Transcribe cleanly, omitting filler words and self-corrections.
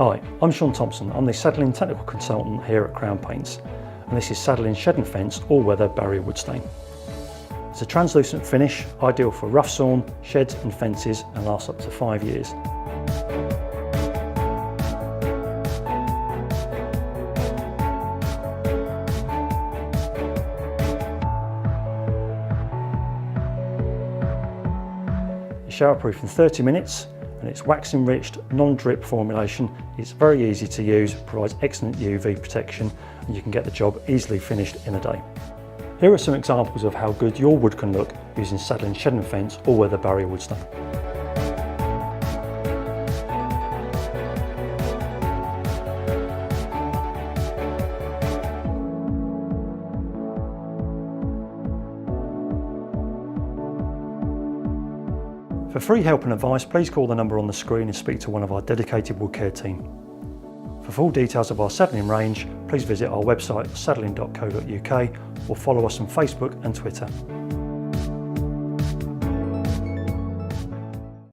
Hi, I'm Sean Thompson. I'm the Sadolin Technical Consultant here at Crown Paints, and this is Sadolin Shed and Fence all-weather barrier wood stain. It's a translucent finish, ideal for rough sawn, sheds and fences, and lasts up to 5 years. It's showerproof in 30 minutes, and its wax enriched, non-drip formulation is very easy to use, provides excellent UV protection, and you can get the job easily finished in a day. Here are some examples of how good your wood can look using Sadolin Shed and Fence all-weather barrier wood stain. For free help and advice, please call the number on the screen and speak to one of our dedicated wood care team. For full details of our Sadolin range, please visit our website sadolin.co.uk or follow us on Facebook and Twitter.